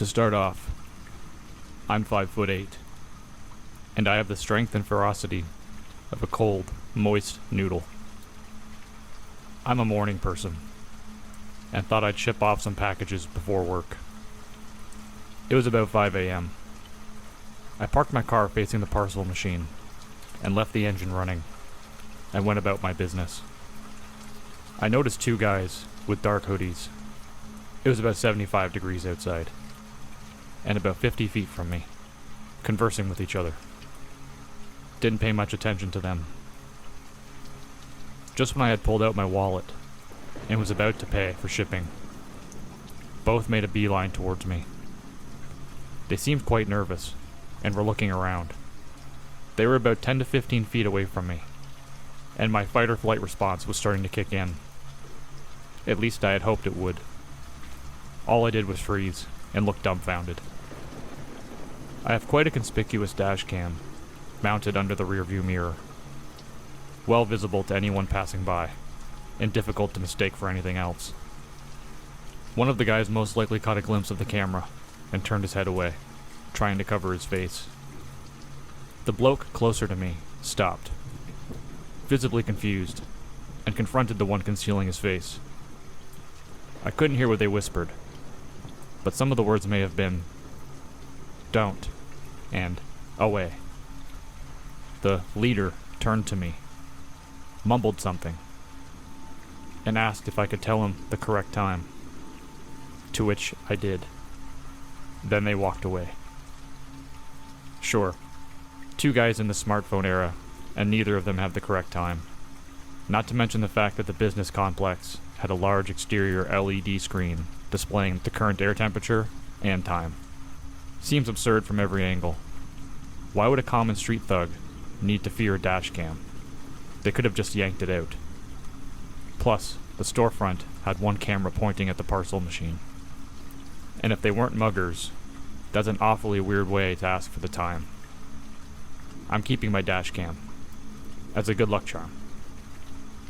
To start off, I'm 5'8", and I have the strength and ferocity of a cold, moist noodle. I'm a morning person, and thought I'd ship off some packages before work. It was about 5 a.m. I parked my car facing the parcel machine, and left the engine running, and went about my business. I noticed two guys with dark hoodies. It was about 75 degrees outside, and about 50 feet from me, conversing with each other. Didn't pay much attention to them. Just when I had pulled out my wallet and was about to pay for shipping, both made a beeline towards me. They seemed quite nervous and were looking around. They were about 10 to 15 feet away from me, and my fight or flight response was starting to kick in. At least I had hoped it would. All I did was freeze and look dumbfounded. I have quite a conspicuous dashcam mounted under the rearview mirror, well visible to anyone passing by, and difficult to mistake for anything else. One of the guys most likely caught a glimpse of the camera and turned his head away, trying to cover his face. The bloke closer to me stopped, visibly confused, and confronted the one concealing his face. I couldn't hear what they whispered, but some of the words may have been, "Don't," and "Away." The leader turned to me, mumbled something, and asked if I could tell him the correct time, to which I did. Then they walked away. Sure, two guys in the smartphone era, and neither of them have the correct time. Not to mention the fact that the business complex had a large exterior LED screen displaying the current air temperature and time. Seems absurd from every angle. Why would a common street thug need to fear a dashcam? They could have just yanked it out. Plus, the storefront had one camera pointing at the parcel machine. And if they weren't muggers, that's an awfully weird way to ask for the time. I'm keeping my dashcam as a good luck charm,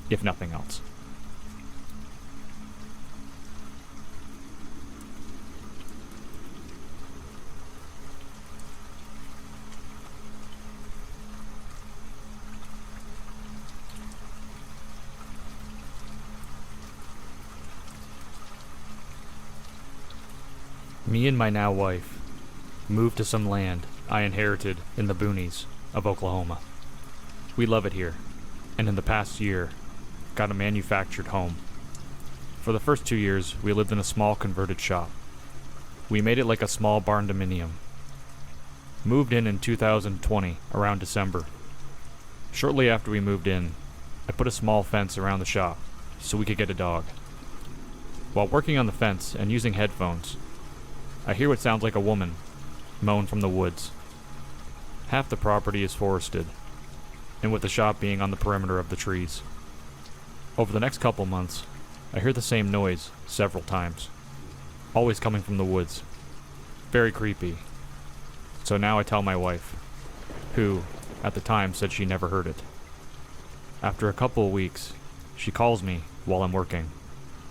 if nothing else. Me and my now wife moved to some land I inherited in the boonies of Oklahoma. We love it here, and in the past year, got a manufactured home. For the first 2 years, we lived in a small converted shop. We made it like a small barn dominium. Moved in 2020, around December. Shortly after we moved in, I put a small fence around the shop so we could get a dog. While working on the fence and using headphones, I hear what sounds like a woman moan from the woods. Half the property is forested, and with the shop being on the perimeter of the trees. Over the next couple months, I hear the same noise several times, always coming from the woods. Very creepy. So now I tell my wife, who, at the time, said she never heard it. After a couple of weeks, she calls me while I'm working,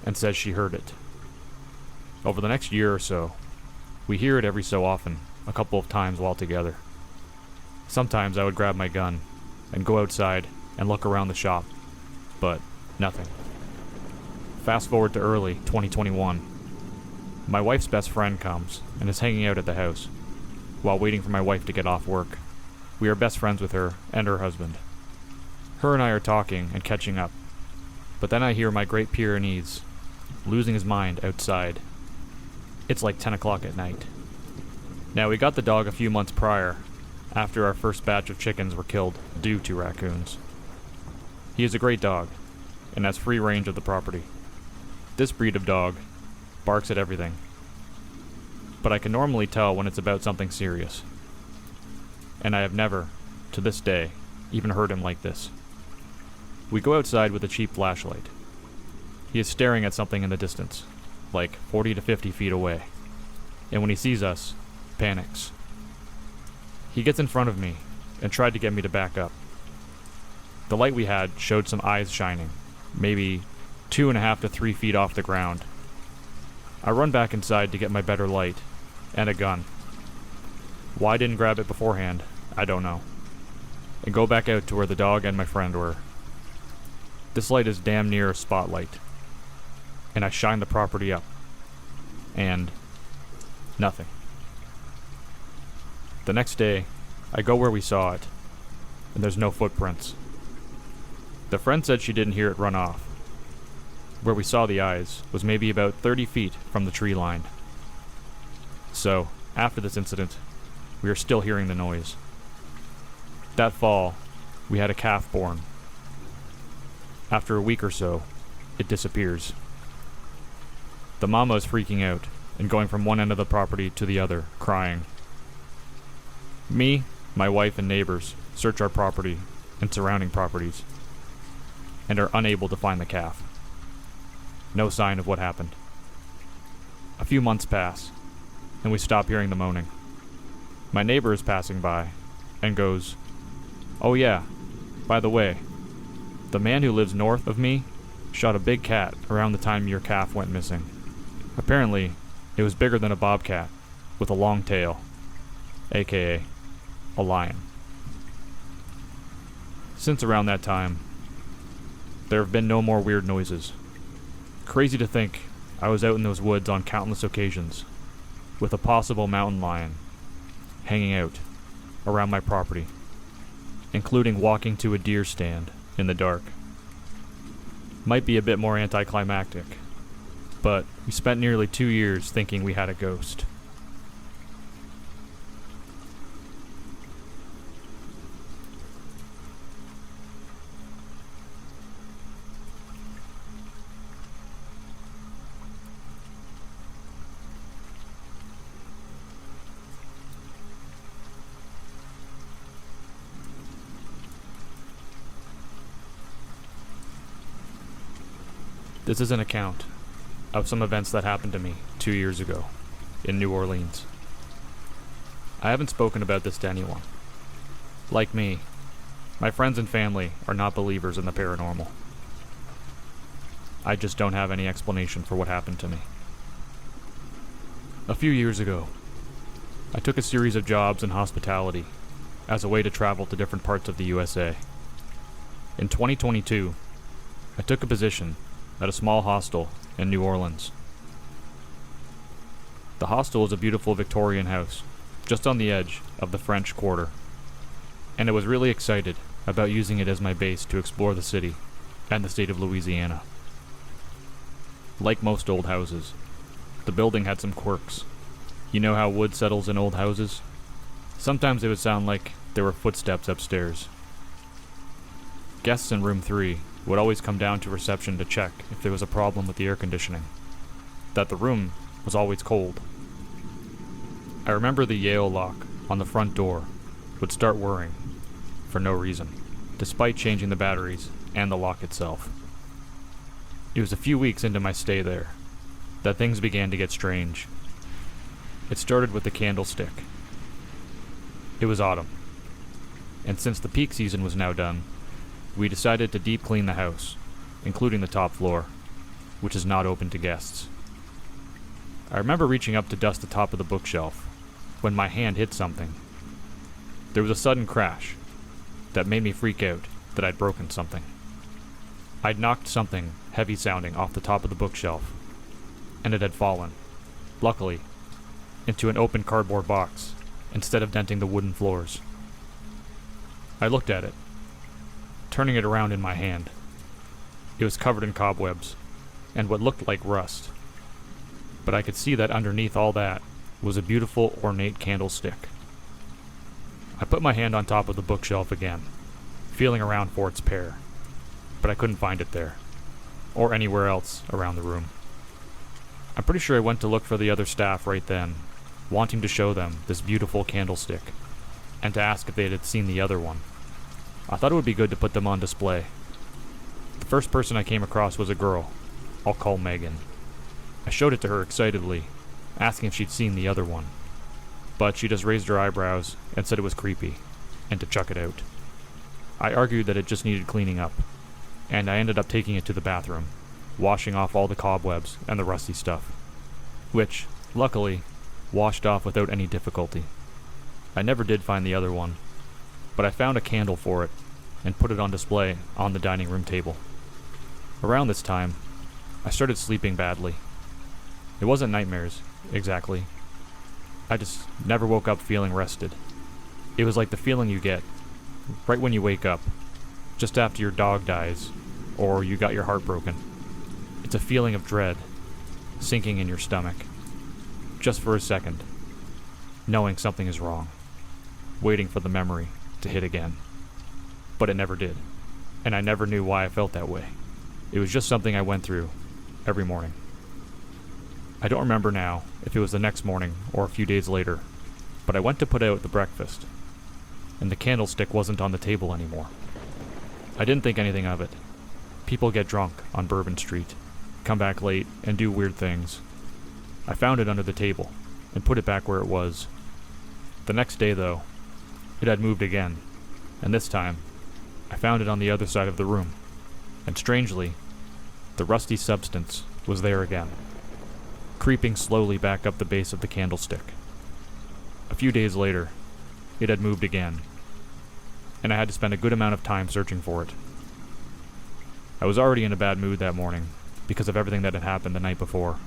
and says she heard it. Over the next year or so, we hear it every so often, a couple of times while together. Sometimes I would grab my gun and go outside and look around the shop, but nothing. Fast forward to early 2021. My wife's best friend comes and is hanging out at the house while waiting for my wife to get off work. We are best friends with her and her husband. Her and I are talking and catching up, but then I hear my Great Pyrenees losing his mind outside. It's like 10 o'clock at night. Now, we got the dog a few months prior, after our first batch of chickens were killed due to raccoons. He is a great dog, and has free range of the property. This breed of dog barks at everything, but I can normally tell when it's about something serious. And I have never, to this day, even heard him like this. We go outside with a cheap flashlight. He is staring at something in the distance, like 40 to 50 feet away, and when he sees us, panics. He gets in front of me and tried to get me to back up. The light we had showed some eyes shining, maybe 2.5 to 3 feet off the ground. I run back inside to get my better light, and a gun. Why I didn't grab it beforehand, I don't know. And go back out to where the dog and my friend were. This light is damn near a spotlight. And I shine the property up. And nothing. The next day, I go where we saw it, and there's no footprints. The friend said she didn't hear it run off. Where we saw the eyes was maybe about 30 feet from the tree line. So, after this incident, we are still hearing the noise. That fall, we had a calf born. After a week or so, it disappears. The mama is freaking out and going from one end of the property to the other, crying. Me, my wife, and neighbors search our property and surrounding properties and are unable to find the calf. No sign of what happened. A few months pass, and we stop hearing the moaning. My neighbor is passing by and goes, "Oh yeah, by the way, the man who lives north of me shot a big cat around the time your calf went missing. Apparently, it was bigger than a bobcat, with a long tail, aka a lion." Since around that time, there have been no more weird noises. Crazy to think I was out in those woods on countless occasions, with a possible mountain lion hanging out around my property, including walking to a deer stand in the dark. Might be a bit more anticlimactic, but we spent nearly 2 years thinking we had a ghost. This is an account of some events that happened to me 2 years ago in New Orleans. I haven't spoken about this to anyone. Like me, my friends and family are not believers in the paranormal. I just don't have any explanation for what happened to me. A few years ago, I took a series of jobs in hospitality as a way to travel to different parts of the USA. In 2022, I took a position at a small hostel in New Orleans. The hostel is a beautiful Victorian house, just on the edge of the French Quarter, and I was really excited about using it as my base to explore the city and the state of Louisiana. Like most old houses, the building had some quirks. You know how wood settles in old houses? Sometimes it would sound like there were footsteps upstairs. Guests in room 3 would always come down to reception to check if there was a problem with the air conditioning, that the room was always cold. I remember the Yale lock on the front door would start whirring for no reason, despite changing the batteries and the lock itself. It was a few weeks into my stay there that things began to get strange. It started with the candlestick. It was autumn, and since the peak season was now done, we decided to deep clean the house, including the top floor, which is not open to guests. I remember reaching up to dust the top of the bookshelf when my hand hit something. There was a sudden crash that made me freak out that I'd broken something. I'd knocked something heavy sounding off the top of the bookshelf, and it had fallen, luckily, into an open cardboard box instead of denting the wooden floors. I looked at it, turning it around in my hand. It was covered in cobwebs and what looked like rust, but I could see that underneath all that was a beautiful ornate candlestick. I put my hand on top of the bookshelf again, feeling around for its pair, but I couldn't find it there, or anywhere else around the room. I'm pretty sure I went to look for the other staff right then, wanting to show them this beautiful candlestick, and to ask if they had seen the other one. I thought it would be good to put them on display. The first person I came across was a girl. I'll call Megan. I showed it to her excitedly, asking if she'd seen the other one, but she just raised her eyebrows and said it was creepy, and to chuck it out. I argued that it just needed cleaning up, and I ended up taking it to the bathroom, washing off all the cobwebs and the rusty stuff, which, luckily, washed off without any difficulty. I never did find the other one, but I found a candle for it and put it on display on the dining room table. Around this time, I started sleeping badly. It wasn't nightmares, exactly. I just never woke up feeling rested. It was like the feeling you get right when you wake up, just after your dog dies, or you got your heart broken. It's a feeling of dread, sinking in your stomach, just for a second, knowing something is wrong, waiting for the memory to hit again. But it never did, and I never knew why I felt that way. It was just something I went through every morning. I don't remember now if it was the next morning or a few days later, but I went to put out the breakfast, and the candlestick wasn't on the table anymore. I didn't think anything of it. People get drunk on Bourbon Street, come back late, and do weird things. I found it under the table and put it back where it was. The next day, though, it had moved again, and this time, I found it on the other side of the room, and strangely, the rusty substance was there again, creeping slowly back up the base of the candlestick. A few days later, it had moved again, and I had to spend a good amount of time searching for it. I was already in a bad mood that morning because of everything that had happened the night before.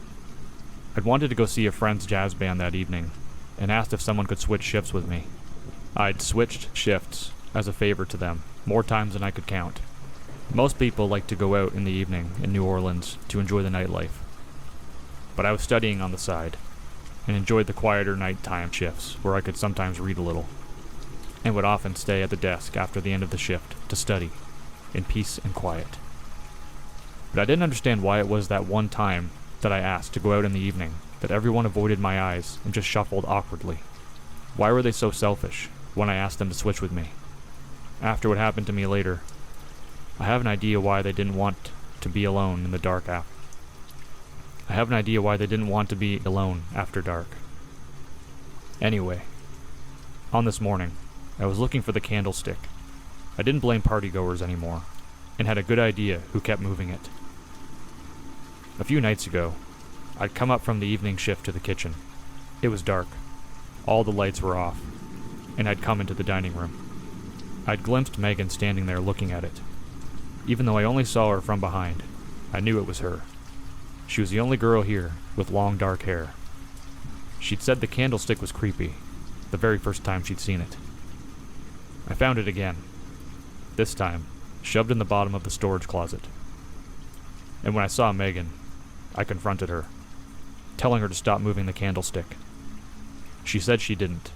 I'd wanted to go see a friend's jazz band that evening, and asked if someone could switch shifts with me. I'd switched shifts as a favor to them, more times than I could count. Most people like to go out in the evening in New Orleans to enjoy the nightlife. But I was studying on the side, and enjoyed the quieter nighttime shifts where I could sometimes read a little, and would often stay at the desk after the end of the shift to study, in peace and quiet. But I didn't understand why it was that one time that I asked to go out in the evening that everyone avoided my eyes and just shuffled awkwardly. Why were they so selfish when I asked them to switch with me? After what happened to me later, I have an idea why they didn't want to be alone in the dark after. I have an idea why they didn't want to be alone after dark. Anyway, on this morning, I was looking for the candlestick. I didn't blame partygoers anymore, and had a good idea who kept moving it. A few nights ago, I'd come up from the evening shift to the kitchen. It was dark. All the lights were off, and I'd come into the dining room. I'd glimpsed Megan standing there looking at it. Even though I only saw her from behind, I knew it was her. She was the only girl here with long dark hair. She'd said the candlestick was creepy, the very first time she'd seen it. I found it again, this time shoved in the bottom of the storage closet. And when I saw Megan, I confronted her, telling her to stop moving the candlestick. She said she didn't.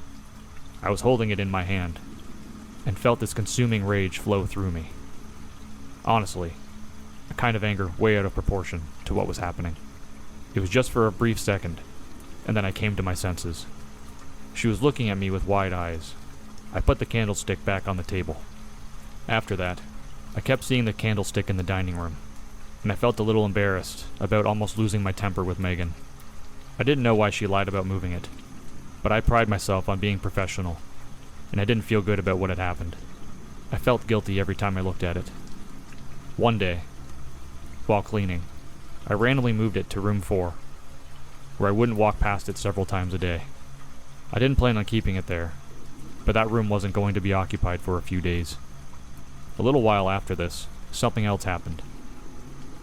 I was holding it in my hand, and felt this consuming rage flow through me. Honestly, a kind of anger way out of proportion to what was happening. It was just for a brief second, and then I came to my senses. She was looking at me with wide eyes. I put the candlestick back on the table. After that, I kept seeing the candlestick in the dining room, and I felt a little embarrassed about almost losing my temper with Megan. I didn't know why she lied about moving it, but I pride myself on being professional, and I didn't feel good about what had happened. I felt guilty every time I looked at it. One day, while cleaning, I randomly moved it to room 4, where I wouldn't walk past it several times a day. I didn't plan on keeping it there, but that room wasn't going to be occupied for a few days. A little while after this, something else happened.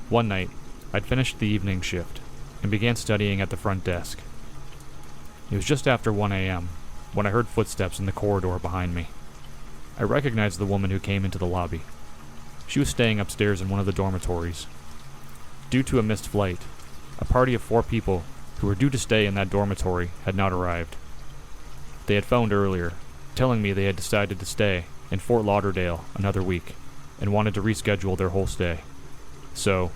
One night, I'd finished the evening shift and began studying at the front desk. It was just after 1 a.m. when I heard footsteps in the corridor behind me. I recognized the woman who came into the lobby. She was staying upstairs in one of the dormitories. Due to a missed flight, a party of 4 people who were due to stay in that dormitory had not arrived. They had phoned earlier, telling me they had decided to stay in Fort Lauderdale another week and wanted to reschedule their whole stay. So,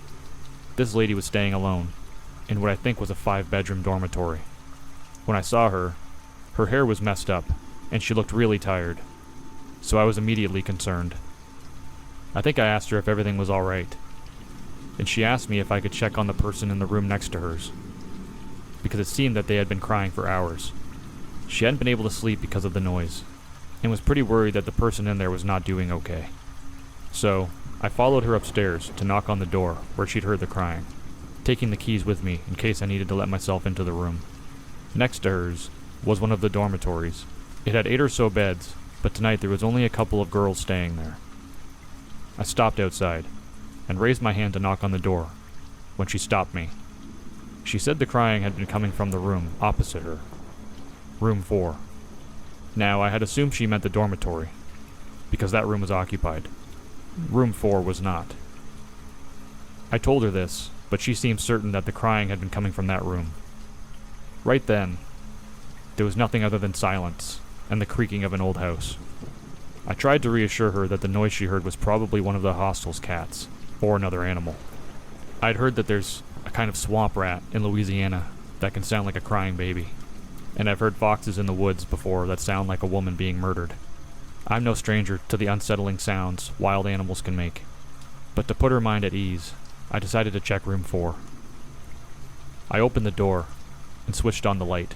this lady was staying alone in what I think was a 5-bedroom dormitory. When I saw her, her hair was messed up and she looked really tired, so I was immediately concerned. I think I asked her if everything was alright, and she asked me if I could check on the person in the room next to hers, because it seemed that they had been crying for hours. She hadn't been able to sleep because of the noise, and was pretty worried that the person in there was not doing okay. So, I followed her upstairs to knock on the door where she'd heard the crying, taking the keys with me in case I needed to let myself into the room. Next to hers was one of the dormitories. It had 8 or so beds, but tonight there was only a couple of girls staying there. I stopped outside and raised my hand to knock on the door when she stopped me. She said the crying had been coming from the room opposite her. Room 4. Now, I had assumed she meant the dormitory, because that room was occupied. Room 4 was not. I told her this, but she seemed certain that the crying had been coming from that room. Right then, there was nothing other than silence and the creaking of an old house. I tried to reassure her that the noise she heard was probably one of the hostel's cats, or another animal. I'd heard that there's a kind of swamp rat in Louisiana that can sound like a crying baby, and I've heard foxes in the woods before that sound like a woman being murdered. I'm no stranger to the unsettling sounds wild animals can make, but to put her mind at ease, I decided to check room 4. I opened the door and switched on the light.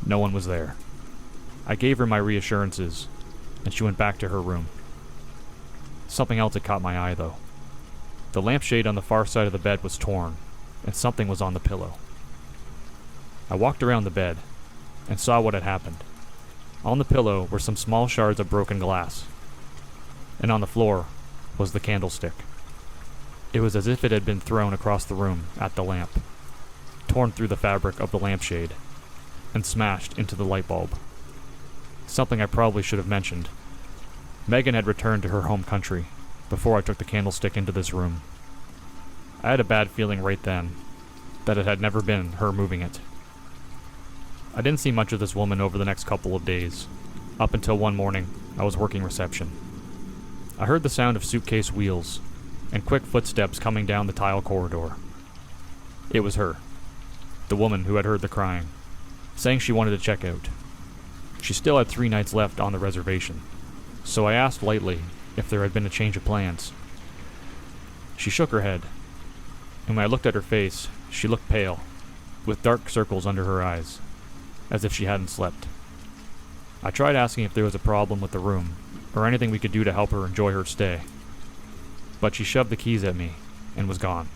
No one was there. I gave her my reassurances, and she went back to her room. Something else had caught my eye, though. The lampshade on the far side of the bed was torn, and something was on the pillow. I walked around the bed and saw what had happened. On the pillow were some small shards of broken glass, and on the floor was the candlestick. It was as if it had been thrown across the room at the lamp, torn through the fabric of the lampshade, and smashed into the light bulb. Something I probably should have mentioned. Megan had returned to her home country before I took the candlestick into this room. I had a bad feeling right then that it had never been her moving it. I didn't see much of this woman over the next couple of days, up until one morning I was working reception. I heard the sound of suitcase wheels and quick footsteps coming down the tile corridor. It was her, the woman who had heard the crying, saying she wanted to check out. She still had 3 nights left on the reservation, so I asked lightly if there had been a change of plans. She shook her head, and when I looked at her face, she looked pale, with dark circles under her eyes, as if she hadn't slept. I tried asking if there was a problem with the room, or anything we could do to help her enjoy her stay, but she shoved the keys at me and was gone.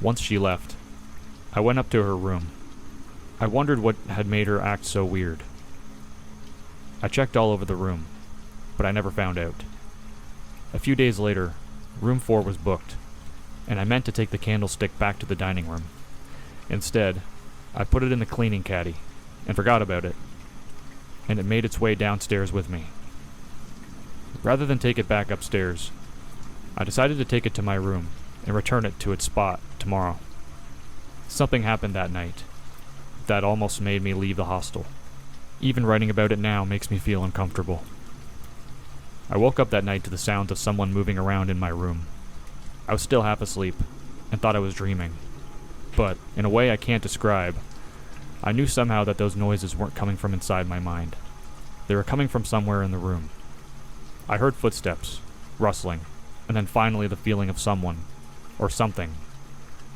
Once she left, I went up to her room. I wondered what had made her act so weird. I checked all over the room, but I never found out. A few days later, room 4 was booked, and I meant to take the candlestick back to the dining room. Instead, I put it in the cleaning caddy and forgot about it, and it made its way downstairs with me. Rather than take it back upstairs, I decided to take it to my room and return it to its spot tomorrow. Something happened that night that almost made me leave the hostel. Even writing about it now makes me feel uncomfortable. I woke up that night to the sound of someone moving around in my room. I was still half asleep and thought I was dreaming, but in a way I can't describe, I knew somehow that those noises weren't coming from inside my mind. They were coming from somewhere in the room. I heard footsteps, rustling, and then finally the feeling of someone, or something,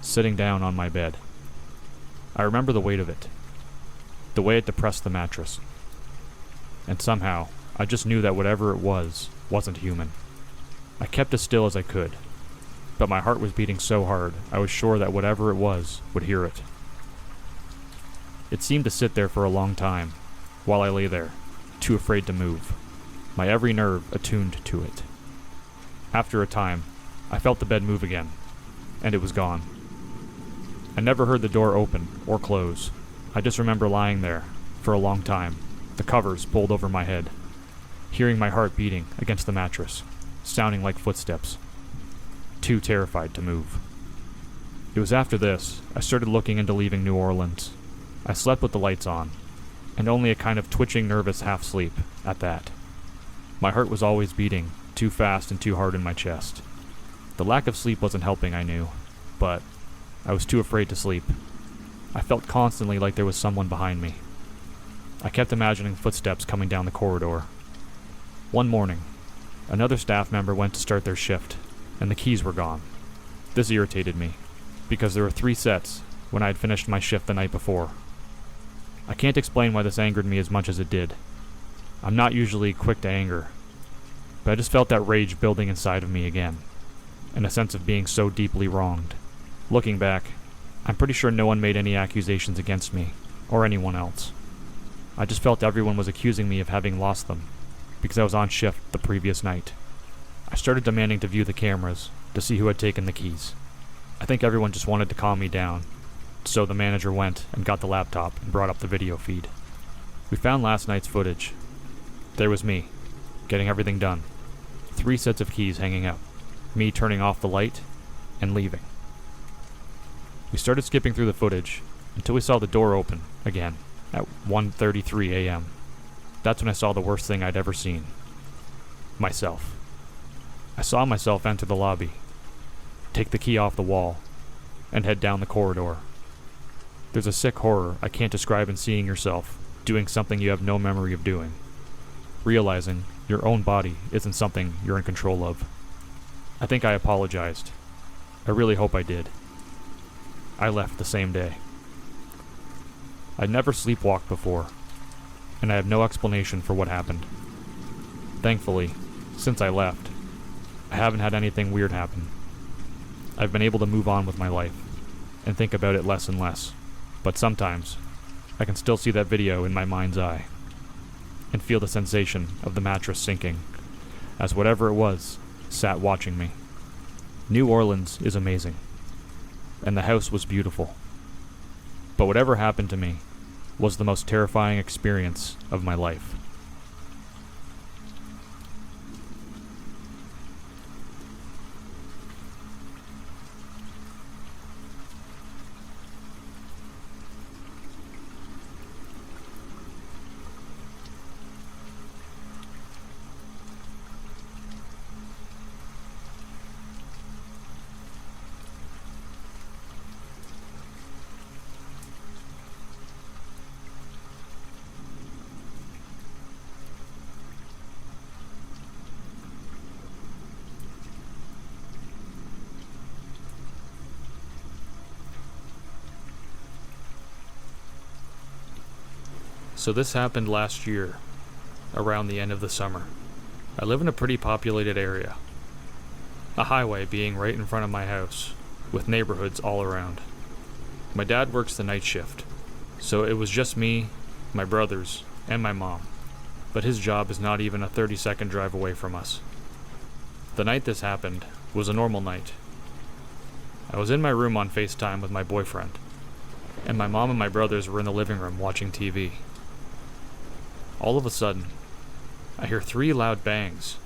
sitting down on my bed. I remember the weight of it, the way it depressed the mattress. And somehow, I just knew that whatever it was, wasn't human. I kept as still as I could, but my heart was beating so hard, I was sure that whatever it was would hear it. It seemed to sit there for a long time, while I lay there, too afraid to move, my every nerve attuned to it. After a time, I felt the bed move again, and it was gone. I never heard the door open or close. I just remember lying there for a long time, the covers pulled over my head, hearing my heart beating against the mattress, sounding like footsteps, too terrified to move. It was after this I started looking into leaving New Orleans. I slept with the lights on, and only a kind of twitching nervous half-sleep at that. My heart was always beating, too fast and too hard in my chest. The lack of sleep wasn't helping, I knew, but I was too afraid to sleep. I felt constantly like there was someone behind me. I kept imagining footsteps coming down the corridor. One morning, another staff member went to start their shift, and the keys were gone. This irritated me, because there were 3 sets when I had finished my shift the night before. I can't explain why this angered me as much as it did. I'm not usually quick to anger, but I just felt that rage building inside of me again, and a sense of being so deeply wronged. Looking back, I'm pretty sure no one made any accusations against me, or anyone else. I just felt everyone was accusing me of having lost them, because I was on shift the previous night. I started demanding to view the cameras to see who had taken the keys. I think everyone just wanted to calm me down, so the manager went and got the laptop and brought up the video feed. We found last night's footage. There was me, getting everything done. 3 sets of keys hanging up, me turning off the light and leaving. We started skipping through the footage until we saw the door open again at 1:33 a.m. That's when I saw the worst thing I'd ever seen. Myself. I saw myself enter the lobby, take the key off the wall, and head down the corridor. There's a sick horror I can't describe in seeing yourself doing something you have no memory of doing. Realizing your own body isn't something you're in control of. I think I apologized. I really hope I did. I left the same day. I'd never sleepwalked before, and I have no explanation for what happened. Thankfully, since I left, I haven't had anything weird happen. I've been able to move on with my life, and think about it less and less, but sometimes, I can still see that video in my mind's eye, and feel the sensation of the mattress sinking, as whatever it was sat watching me. New Orleans is amazing, and the house was beautiful. But whatever happened to me was the most terrifying experience of my life. So this happened last year, around the end of the summer. I live in a pretty populated area. A highway being right in front of my house, with neighborhoods all around. My dad works the night shift, so it was just me, my brothers, and my mom. But his job is not even a 30-second drive away from us. The night this happened was a normal night. I was in my room on FaceTime with my boyfriend, and my mom and my brothers were in the living room watching TV. All of a sudden, I hear 3 loud bangs.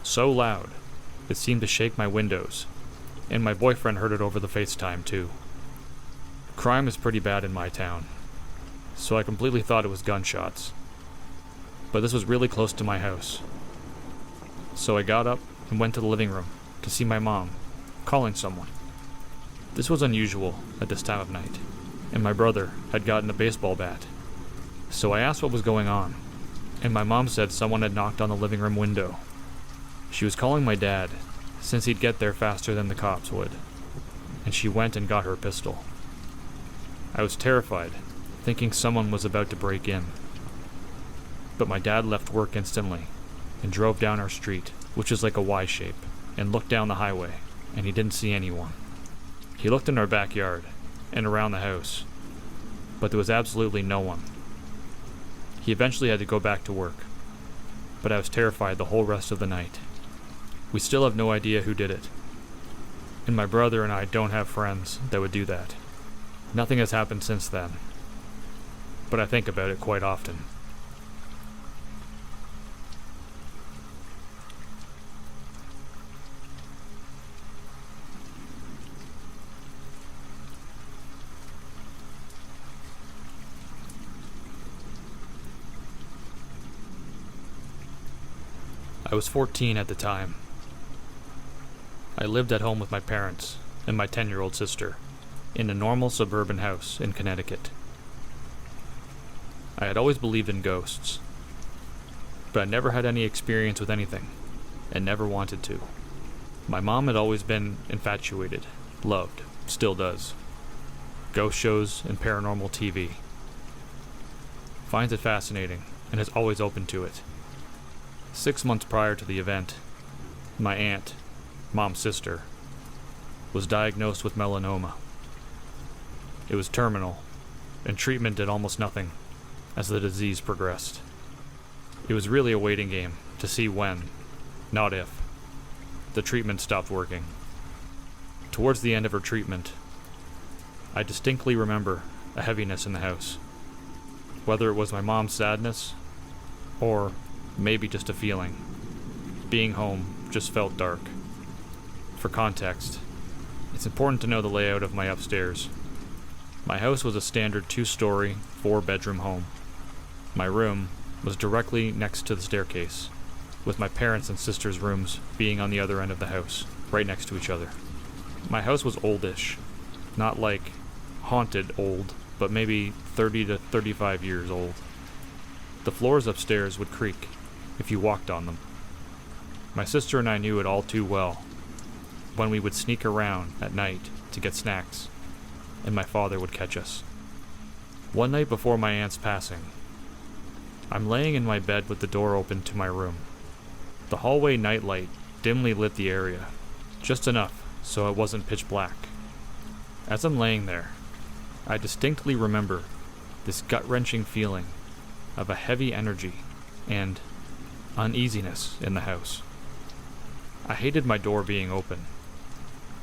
So loud, it seemed to shake my windows, and my boyfriend heard it over the FaceTime too. Crime is pretty bad in my town, so I completely thought it was gunshots. But this was really close to my house. So I got up and went to the living room to see my mom, calling someone. This was unusual at this time of night, and my brother had gotten a baseball bat. So I asked what was going on, and my mom said someone had knocked on the living room window. She was calling my dad, since he'd get there faster than the cops would, and she went and got her pistol. I was terrified, thinking someone was about to break in. But my dad left work instantly, and drove down our street, which is like a Y shape, and looked down the highway, and he didn't see anyone. He looked in our backyard, and around the house, but there was absolutely no one. He eventually had to go back to work, but I was terrified the whole rest of the night. We still have no idea who did it, and my brother and I don't have friends that would do that. Nothing has happened since then, but I think about it quite often. I was 14 at the time. I lived at home with my parents and my 10-year-old sister in a normal suburban house in Connecticut. I had always believed in ghosts, but I never had any experience with anything, and never wanted to. My mom had always been infatuated, loved, still does, ghost shows and paranormal TV. Finds it fascinating, and is always open to it. 6 months prior to the event, my aunt, mom's sister, was diagnosed with melanoma. It was terminal, and treatment did almost nothing as the disease progressed. It was really a waiting game to see when, not if, the treatment stopped working. Towards the end of her treatment, I distinctly remember a heaviness in the house. Whether it was my mom's sadness, or maybe just a feeling. Being home just felt dark. For context, it's important to know the layout of my upstairs. My house was a standard 2-story, 4-bedroom home. My room was directly next to the staircase, with my parents' and sisters' rooms being on the other end of the house, right next to each other. My house was oldish, not like haunted old, but maybe 30 to 35 years old. The floors upstairs would creak if you walked on them. My sister and I knew it all too well when we would sneak around at night to get snacks, and my father would catch us. One night before my aunt's passing, I'm laying in my bed with the door open to my room. The hallway nightlight dimly lit the area, just enough so it wasn't pitch black. As I'm laying there, I distinctly remember this gut-wrenching feeling of a heavy energy and uneasiness in the house. I hated my door being open,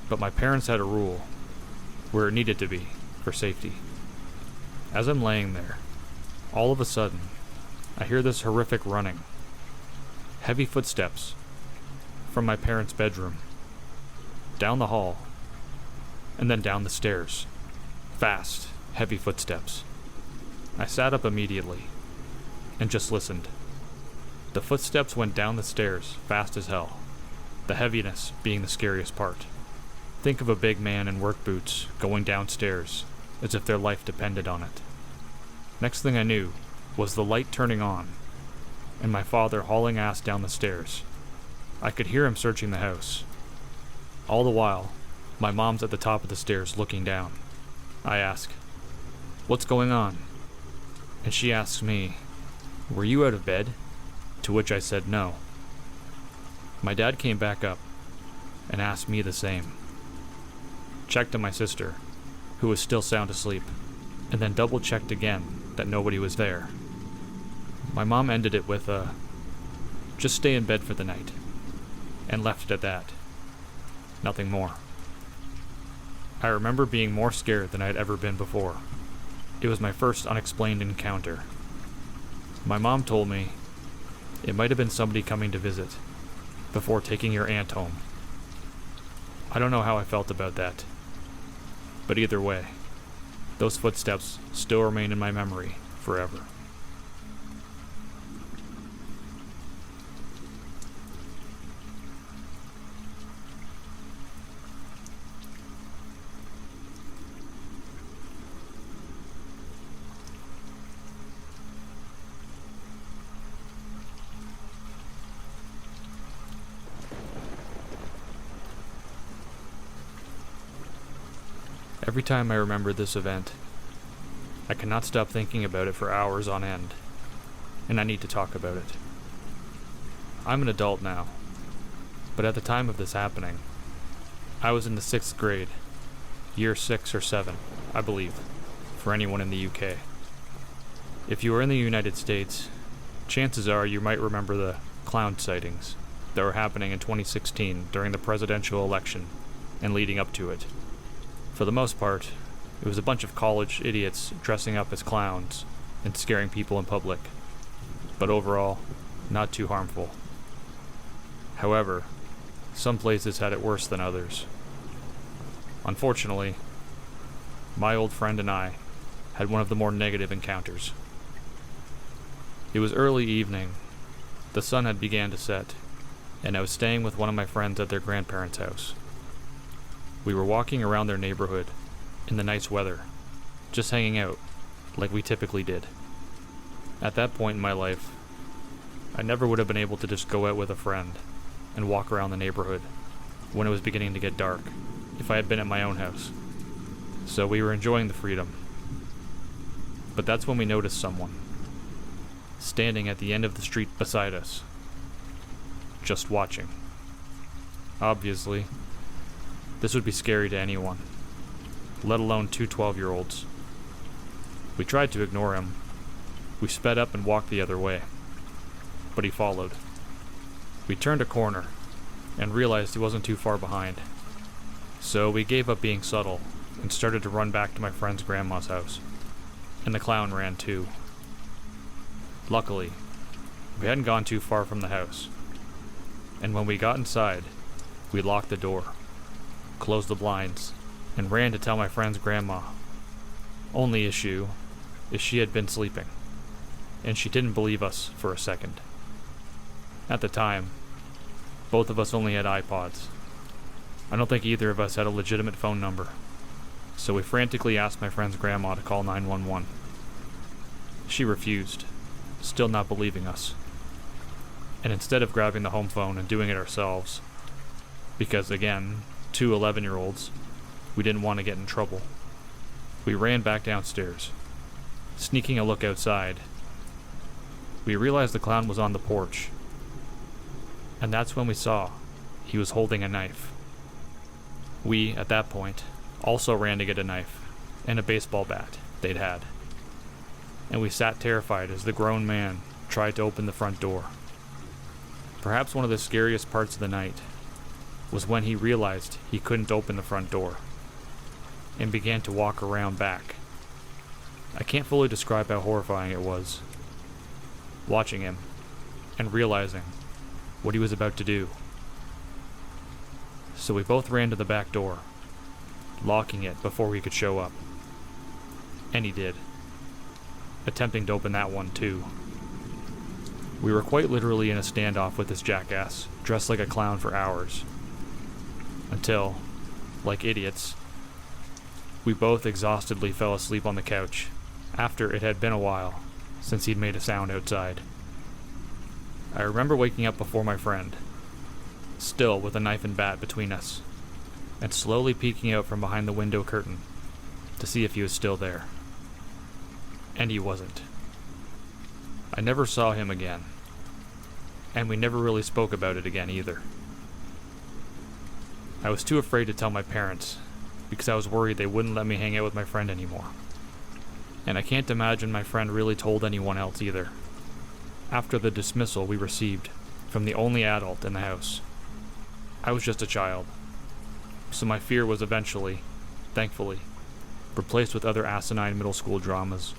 but my parents had a rule where it needed to be for safety. As I'm laying there, all of a sudden, I hear this horrific running. Heavy footsteps from my parents' bedroom, down the hall, and then down the stairs. Fast, heavy footsteps. I sat up immediately and just listened. The footsteps went down the stairs fast as hell, the heaviness being the scariest part. Think of a big man in work boots going downstairs as if their life depended on it. Next thing I knew was the light turning on and my father hauling ass down the stairs. I could hear him searching the house. All the while, my mom's at the top of the stairs looking down. I ask, "What's going on?" And she asks me, "Were you out of bed?" To which I said no. My dad came back up and asked me the same. Checked on my sister, who was still sound asleep, and then double-checked again that nobody was there. My mom ended it with a, "Just stay in bed for the night," and left it at that. Nothing more. I remember being more scared than I had ever been before. It was my first unexplained encounter. My mom told me it might have been somebody coming to visit before taking your aunt home. I don't know how I felt about that. But either way, those footsteps still remain in my memory forever. Every time I remember this event, I cannot stop thinking about it for hours on end, and I need to talk about it. I'm an adult now, but at the time of this happening, I was in the 6th grade, year 6 or 7, I believe, for anyone in the UK. If you were in the United States, chances are you might remember the clown sightings that were happening in 2016 during the presidential election and leading up to it. For the most part, it was a bunch of college idiots dressing up as clowns and scaring people in public, but overall, not too harmful. However, some places had it worse than others. Unfortunately, my old friend and I had one of the more negative encounters. It was early evening, the sun had began to set, and I was staying with one of my friends at their grandparents' house. We were walking around their neighborhood in the nice weather, just hanging out like we typically did. At that point in my life, I never would have been able to just go out with a friend and walk around the neighborhood when it was beginning to get dark if I had been at my own house. So we were enjoying the freedom. But that's when we noticed someone standing at the end of the street beside us, just watching. Obviously, this would be scary to anyone, let alone two 12-year-olds. We tried to ignore him. We sped up and walked the other way, but he followed. We turned a corner and realized he wasn't too far behind. So we gave up being subtle and started to run back to my friend's grandma's house. And the clown ran too. Luckily, we hadn't gone too far from the house. And when we got inside, we locked the door, closed the blinds, and ran to tell my friend's grandma. Only issue is she had been sleeping, and she didn't believe us for a second. At the time, both of us only had iPods. I don't think either of us had a legitimate phone number, so we frantically asked my friend's grandma to call 911. She refused, still not believing us. And instead of grabbing the home phone and doing it ourselves, because again, two 11-year-olds, we didn't want to get in trouble, we ran back downstairs. Sneaking a look outside, we realized the clown was on the porch. And that's when we saw he was holding a knife. We, at that point, also ran to get a knife and a baseball bat they'd had. And we sat terrified as the grown man tried to open the front door. Perhaps one of the scariest parts of the night was when he realized he couldn't open the front door and began to walk around back. I can't fully describe how horrifying it was, watching him and realizing what he was about to do. So we both ran to the back door, locking it before he could show up. And he did, attempting to open that one too. We were quite literally in a standoff with this jackass, dressed like a clown for hours. Until, like idiots, we both exhaustedly fell asleep on the couch after it had been a while since he'd made a sound outside. I remember waking up before my friend, still with a knife and bat between us, and slowly peeking out from behind the window curtain to see if he was still there. And he wasn't. I never saw him again, and we never really spoke about it again either. I was too afraid to tell my parents, because I was worried they wouldn't let me hang out with my friend anymore. And I can't imagine my friend really told anyone else either, after the dismissal we received from the only adult in the house. I was just a child, so my fear was eventually, thankfully, replaced with other asinine middle school dramas.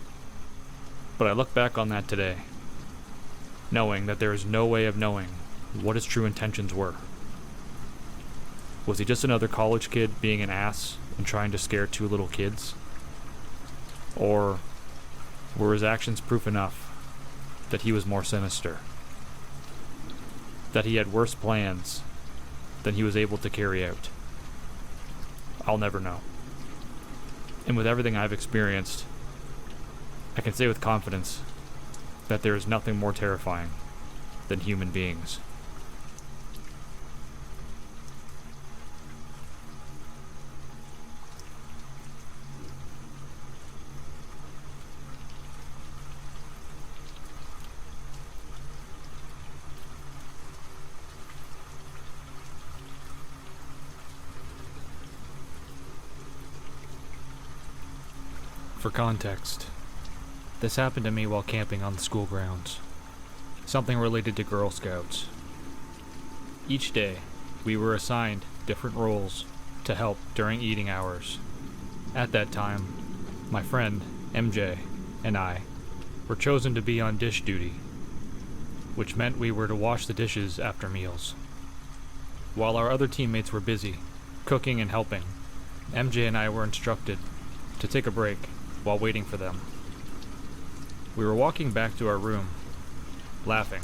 But I look back on that today, knowing that there is no way of knowing what his true intentions were. Was he just another college kid being an ass and trying to scare two little kids? Or were his actions proof enough that he was more sinister? That he had worse plans than he was able to carry out? I'll never know. And with everything I've experienced, I can say with confidence that there is nothing more terrifying than human beings. For context, this happened to me while camping on the school grounds. Something related to Girl Scouts. Each day, we were assigned different roles to help during eating hours. At that time, my friend, MJ, and I were chosen to be on dish duty, which meant we were to wash the dishes after meals. While our other teammates were busy, cooking and helping, MJ and I were instructed to take a break while waiting for them. We were walking back to our room, laughing,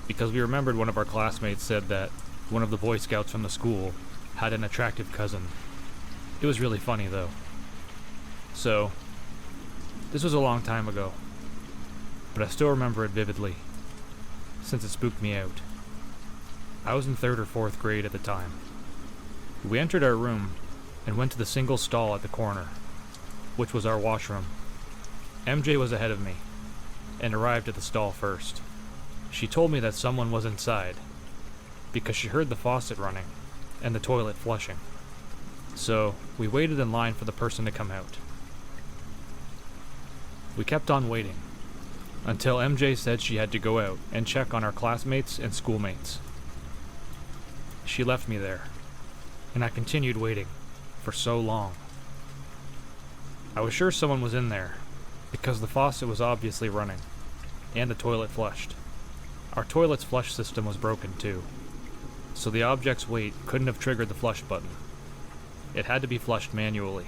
because we remembered one of our classmates said that one of the Boy Scouts from the school had an attractive cousin. It was really funny, though. So, this was a long time ago, but I still remember it vividly, since it spooked me out. I was in 3rd or 4th grade at the time. We entered our room and went to the single stall at the corner, which was our washroom. MJ was ahead of me, and arrived at the stall first. She told me that someone was inside, because she heard the faucet running, and the toilet flushing. So, we waited in line for the person to come out. We kept on waiting, until MJ said she had to go out and check on our classmates and schoolmates. She left me there, and I continued waiting for so long. I was sure someone was in there, because the faucet was obviously running, and the toilet flushed. Our toilet's flush system was broken too, so the object's weight couldn't have triggered the flush button. It had to be flushed manually.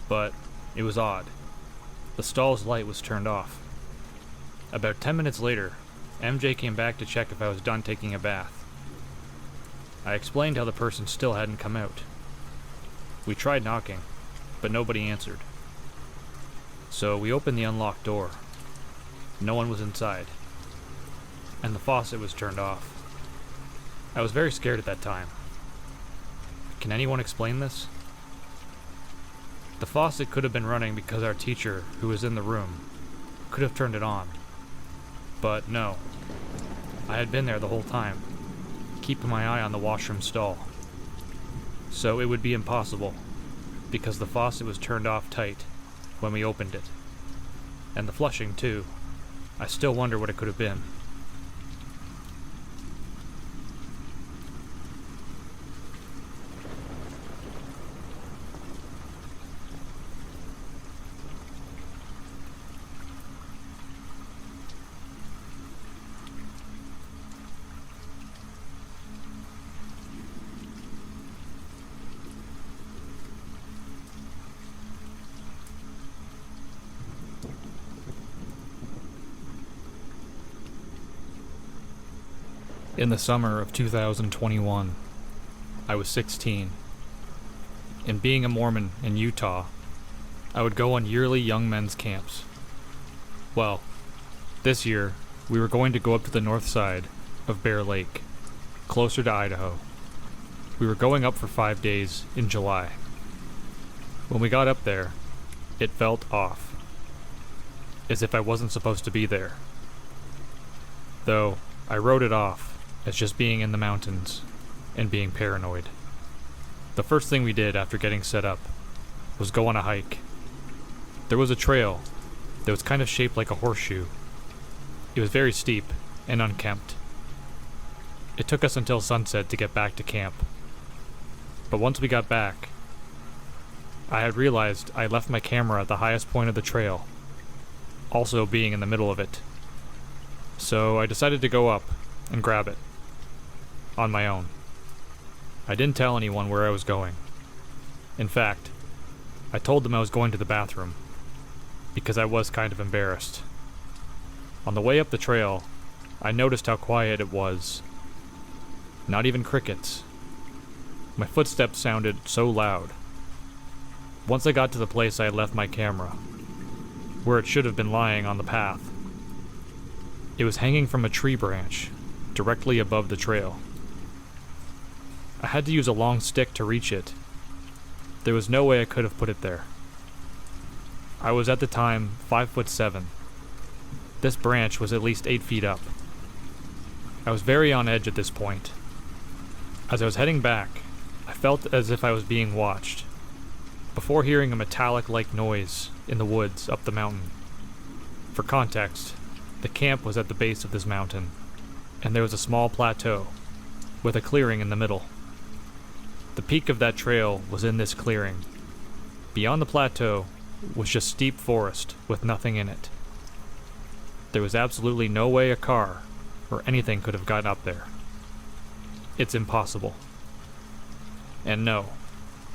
But it was odd. The stall's light was turned off. About 10 minutes later, MJ came back to check if I was done taking a bath. I explained how the person still hadn't come out. We tried knocking, but nobody answered. So we opened the unlocked door. No one was inside, and the faucet was turned off. I was very scared at that time. Can anyone explain this? The faucet could have been running because our teacher, who was in the room, could have turned it on. But no. I had been there the whole time, keeping my eye on the washroom stall. So it would be impossible, because the faucet was turned off tight when we opened it. And the flushing, too. I still wonder what it could have been. In the summer of 2021, I was 16. And being a Mormon in Utah, I would go on yearly young men's camps. Well, this year, we were going to go up to the north side of Bear Lake, closer to Idaho. We were going up for 5 days in July. When we got up there, it felt off, as if I wasn't supposed to be there. Though, I wrote it off as just being in the mountains and being paranoid. The first thing we did after getting set up was go on a hike. There was a trail that was kind of shaped like a horseshoe. It was very steep and unkempt. It took us until sunset to get back to camp. But once we got back, I had realized I left my camera at the highest point of the trail, also being in the middle of it. So I decided to go up and grab it. On my own. I didn't tell anyone where I was going. In fact, I told them I was going to the bathroom, because I was kind of embarrassed. On the way up the trail, I noticed how quiet it was. Not even crickets. My footsteps sounded so loud. Once I got to the place I had left my camera, where it should have been lying on the path, it was hanging from a tree branch, directly above the trail. I had to use a long stick to reach it. There was no way I could have put it there. I was at the time 5'7". This branch was at least 8 feet up. I was very on edge at this point. As I was heading back, I felt as if I was being watched, before hearing a metallic-like noise in the woods up the mountain. For context, the camp was at the base of this mountain, and there was a small plateau, with a clearing in the middle. The peak of that trail was in this clearing. Beyond the plateau was just steep forest with nothing in it. There was absolutely no way a car or anything could have gotten up there. It's impossible. And no,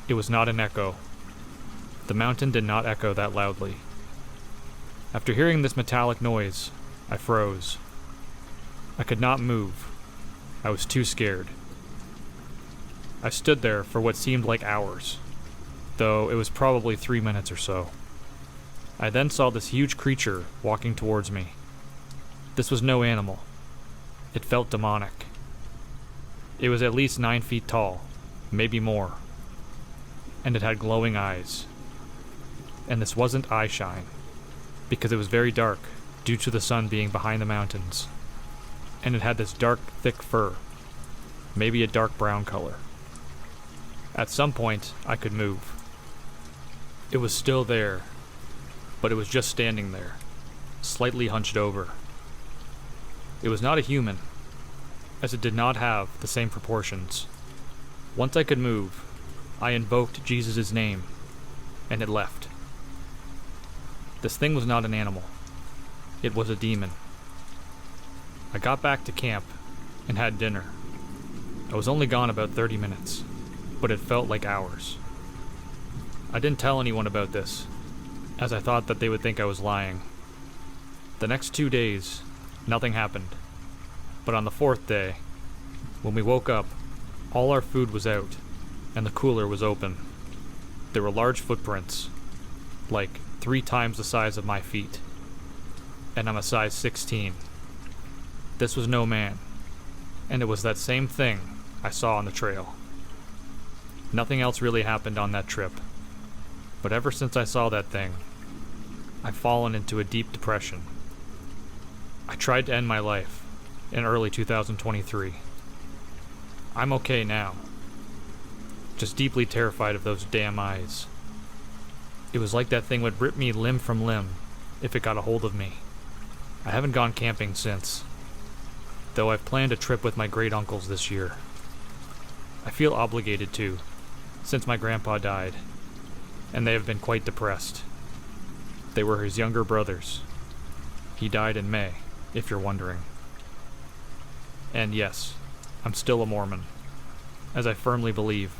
it was not an echo. The mountain did not echo that loudly. After hearing this metallic noise, I froze. I could not move. I was too scared. I stood there for what seemed like hours, though it was probably 3 minutes or so. I then saw this huge creature walking towards me. This was no animal. It felt demonic. It was at least 9 feet tall, maybe more, and it had glowing eyes. And this wasn't eye shine, because it was very dark due to the sun being behind the mountains, and it had this dark, thick fur, maybe a dark brown color. At some point, I could move. It was still there, but it was just standing there, slightly hunched over. It was not a human, as it did not have the same proportions. Once I could move, I invoked Jesus' name, and it left. This thing was not an animal. It was a demon. I got back to camp and had dinner. I was only gone about 30 minutes, but it felt like hours. I didn't tell anyone about this, as I thought that they would think I was lying. The next 2 days, nothing happened. But on the 4th day, when we woke up, all our food was out, and the cooler was open. There were large footprints, like 3 times the size of my feet. And I'm a size 16. This was no man, and it was that same thing I saw on the trail. Nothing else really happened on that trip, but ever since I saw that thing, I've fallen into a deep depression. I tried to end my life in early 2023. I'm okay now, just deeply terrified of those damn eyes. It was like that thing would rip me limb from limb if it got a hold of me. I haven't gone camping since, though I've planned a trip with my great uncles this year. I feel obligated to, since my grandpa died, and they have been quite depressed. They were his younger brothers. He died in May, if you're wondering. And yes, I'm still a Mormon, as I firmly believe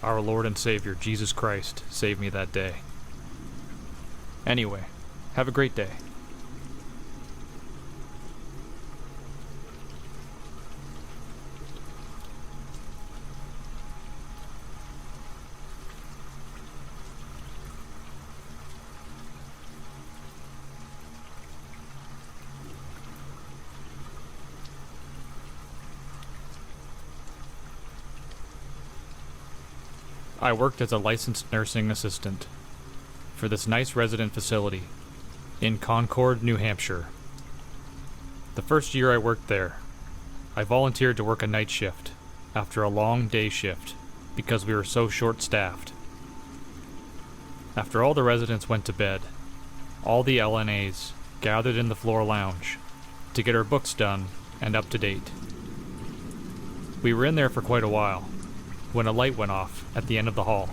our Lord and Savior Jesus Christ saved me that day. Anyway, have a great day. I worked as a licensed nursing assistant for this nice resident facility in Concord, New Hampshire. The first year I worked there, I volunteered to work a night shift after a long day shift because we were so short-staffed. After all the residents went to bed, all the LNAs gathered in the floor lounge to get our books done and up to date. We were in there for quite a while when a light went off at the end of the hall.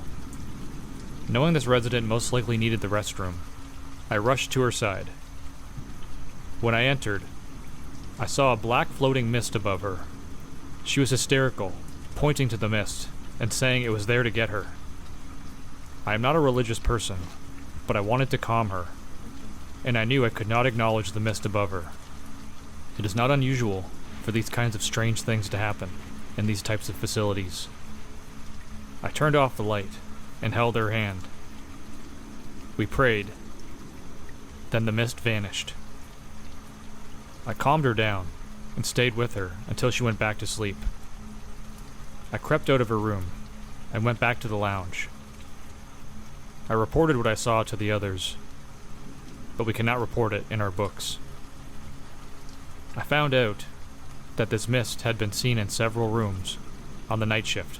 Knowing this resident most likely needed the restroom, I rushed to her side. When I entered, I saw a black floating mist above her. She was hysterical, pointing to the mist and saying it was there to get her. I am not a religious person, but I wanted to calm her, and I knew I could not acknowledge the mist above her. It is not unusual for these kinds of strange things to happen in these types of facilities. I turned off the light and held her hand. We prayed. Then the mist vanished. I calmed her down and stayed with her until she went back to sleep. I crept out of her room and went back to the lounge. I reported what I saw to the others, but we cannot report it in our books. I found out that this mist had been seen in several rooms on the night shift.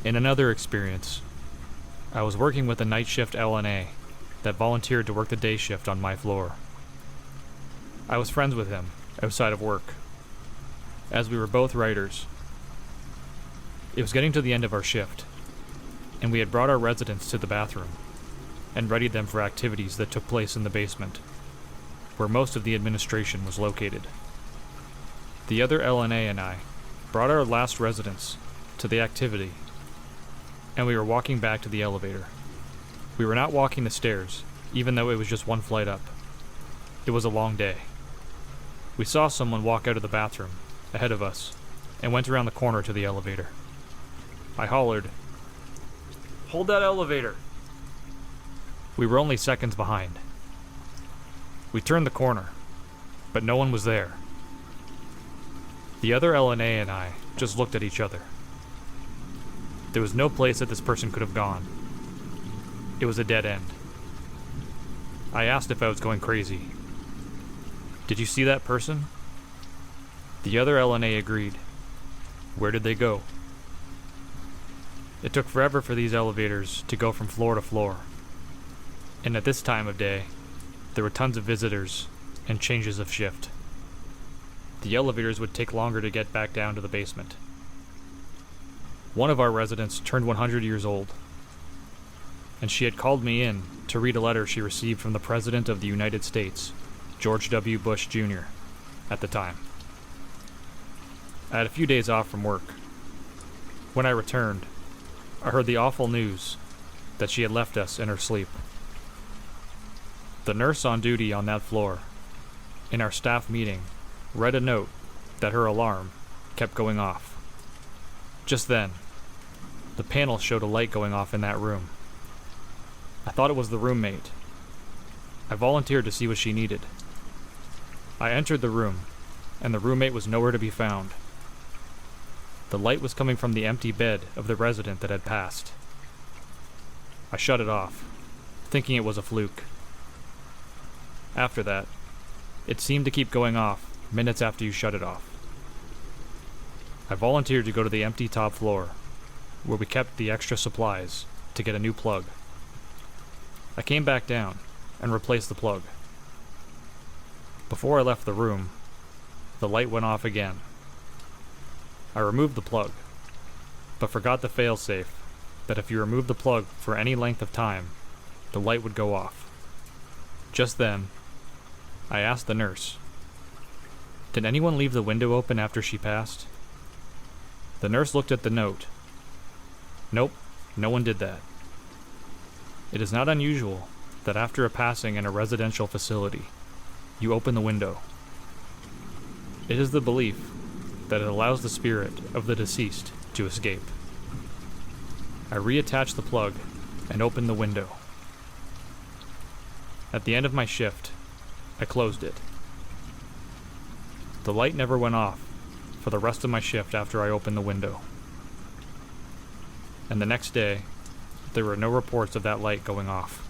In another experience, I was working with a night shift LNA that volunteered to work the day shift on my floor. I was friends with him outside of work, as we were both writers. It was getting to the end of our shift, and we had brought our residents to the bathroom and readied them for activities that took place in the basement, where most of the administration was located. The other LNA and I brought our last residents to the activity, and we were walking back to the elevator. We were not walking the stairs, even though it was just one flight up. It was a long day. We saw someone walk out of the bathroom ahead of us and went around the corner to the elevator. I hollered, "Hold that elevator!" We were only seconds behind. We turned the corner, but no one was there. The other LNA and I just looked at each other. There was no place that this person could have gone. It was a dead end. I asked if I was going crazy. "Did you see that person?" The other LNA agreed. "Where did they go?" It took forever for these elevators to go from floor to floor. And at this time of day, there were tons of visitors and changes of shift. The elevators would take longer to get back down to the basement. One of our residents turned 100 years old, and she had called me in to read a letter she received from the President of the United States, George W. Bush Jr., at the time. I had a few days off from work. When I returned, I heard the awful news that she had left us in her sleep. The nurse on duty on that floor, in our staff meeting, read a note that her alarm kept going off. Just then, the panel showed a light going off in that room. I thought it was the roommate. I volunteered to see what she needed. I entered the room, and the roommate was nowhere to be found. The light was coming from the empty bed of the resident that had passed. I shut it off, thinking it was a fluke. After that, it seemed to keep going off minutes after you shut it off. I volunteered to go to the empty top floor, where we kept the extra supplies, to get a new plug. I came back down and replaced the plug. Before I left the room, the light went off again. I removed the plug, but forgot the failsafe that if you remove the plug for any length of time, the light would go off. Just then, I asked the nurse, "Did anyone leave the window open after she passed?" The nurse looked at the note. "Nope, no one did that." It is not unusual that after a passing in a residential facility, you open the window. It is the belief that it allows the spirit of the deceased to escape. I reattached the plug and opened the window. At the end of my shift, I closed it. The light never went off for the rest of my shift after I opened the window. And the next day, there were no reports of that light going off.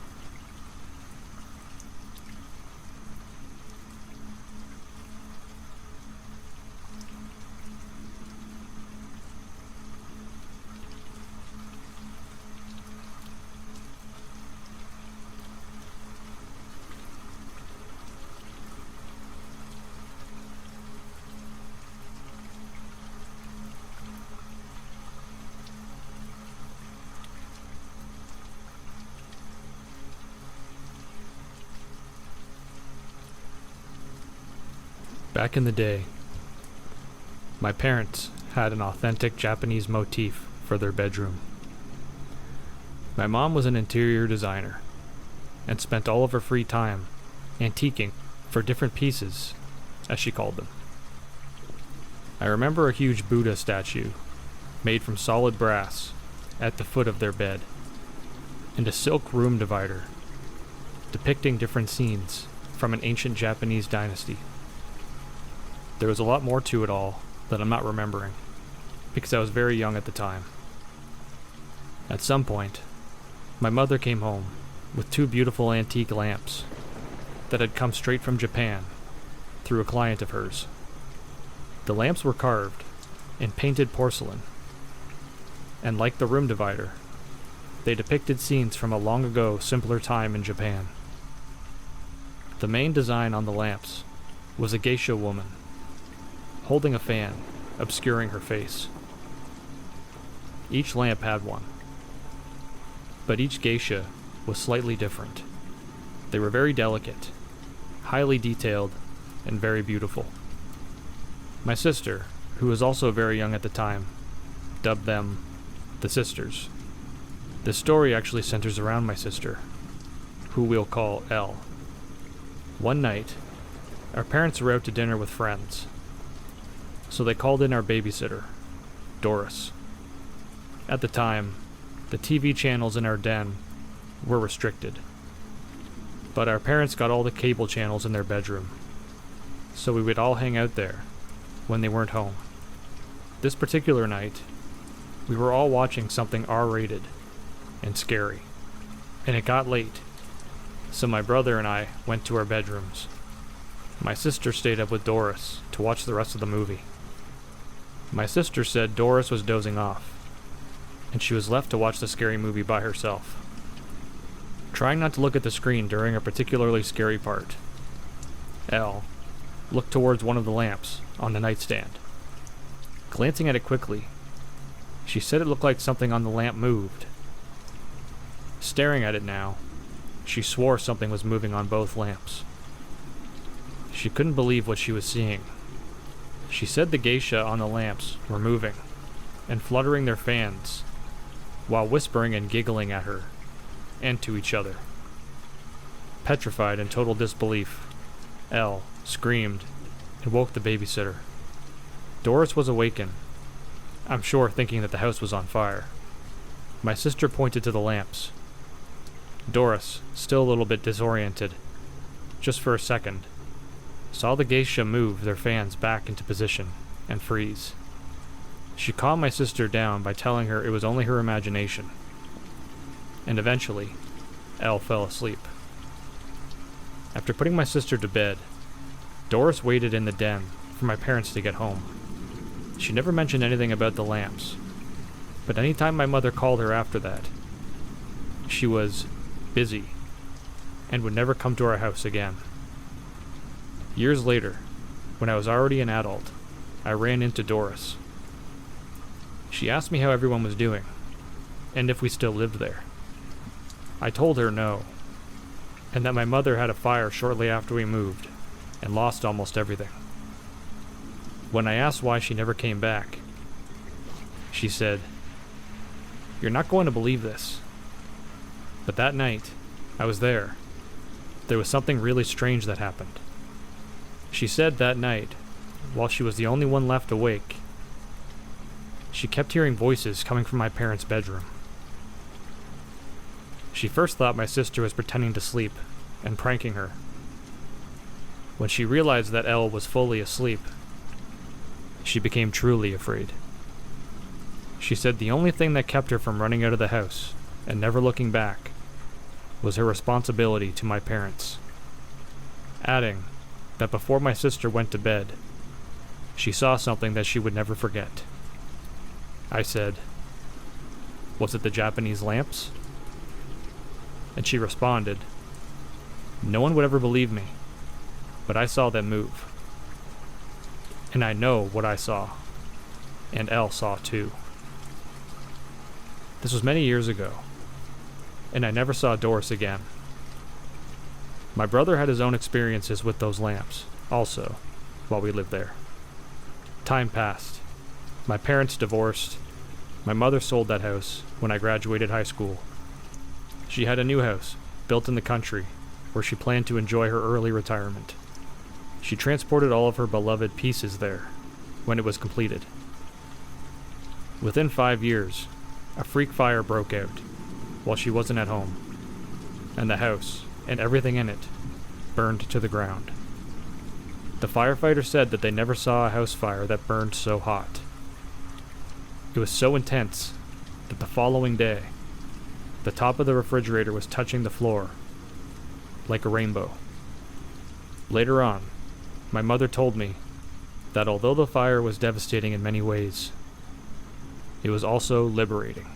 Back in the day, my parents had an authentic Japanese motif for their bedroom. My mom was an interior designer and spent all of her free time antiquing for different pieces, as she called them. I remember a huge Buddha statue made from solid brass at the foot of their bed, and a silk room divider depicting different scenes from an ancient Japanese dynasty. There was a lot more to it all that I'm not remembering, because I was very young at the time. At some point, my mother came home with 2 beautiful antique lamps that had come straight from Japan through a client of hers. The lamps were carved in painted porcelain, and like the room divider, they depicted scenes from a long ago, simpler time in Japan. The main design on the lamps was a geisha woman holding a fan, obscuring her face. Each lamp had one, but each geisha was slightly different. They were very delicate, highly detailed, and very beautiful. My sister, who was also very young at the time, dubbed them the Sisters. This story actually centers around my sister, who we'll call Elle. One night, our parents were out to dinner with friends, so they called in our babysitter, Doris. At the time, the TV channels in our den were restricted, but our parents got all the cable channels in their bedroom, so we would all hang out there when they weren't home. This particular night, we were all watching something R-rated and scary, and it got late, so my brother and I went to our bedrooms. My sister stayed up with Doris to watch the rest of the movie. My sister said Doris was dozing off, and she was left to watch the scary movie by herself. trying not to look at the screen during a particularly scary part. Elle looked towards one of the lamps on the nightstand. Glancing at it quickly, she said it looked like something on the lamp moved. Staring at it now, she swore something was moving on both lamps. She couldn't believe what she was seeing. She said the geisha on the lamps were moving and fluttering their fans while whispering and giggling at her and to each other. Petrified in total disbelief, Elle screamed and woke the babysitter. Doris was awakened, I'm sure thinking that the house was on fire. My sister pointed to the lamps. Doris, still a little bit disoriented, just for a second, saw the geisha move their fans back into position and freeze. She calmed my sister down by telling her it was only her imagination. And eventually, Elle fell asleep. After putting my sister to bed, Doris waited in the den for my parents to get home. She never mentioned anything about the lamps, but anytime my mother called her after that, she was busy and would never come to our house again. Years later, when I was already an adult, I ran into Doris. She asked me how everyone was doing, and if we still lived there. I told her no, and that my mother had a fire shortly after we moved, and lost almost everything. When I asked why she never came back, she said, "You're not going to believe this, but that night, I was there. There was something really strange that happened." She said that night, while she was the only one left awake, she kept hearing voices coming from my parents' bedroom. She first thought my sister was pretending to sleep and pranking her. When she realized that Elle was fully asleep, she became truly afraid. She said the only thing that kept her from running out of the house and never looking back was her responsibility to my parents, adding that before my sister went to bed, she saw something that she would never forget. I said, "Was it the Japanese lamps?" And she responded, "No one would ever believe me, but I saw them move. And I know what I saw, and Elle saw too." This was many years ago, and I never saw Doris again. My brother had his own experiences with those lamps, also, while we lived there. Time passed. My parents divorced. My mother sold that house when I graduated high school. She had a new house, built in the country, where she planned to enjoy her early retirement. She transported all of her beloved pieces there when it was completed. Within 5 years, a freak fire broke out while she wasn't at home, and the house and everything in it burned to the ground. The firefighter said that they never saw a house fire that burned so hot. It was so intense that the following day, the top of the refrigerator was touching the floor like a rainbow. Later on, my mother told me that although the fire was devastating in many ways, it was also liberating.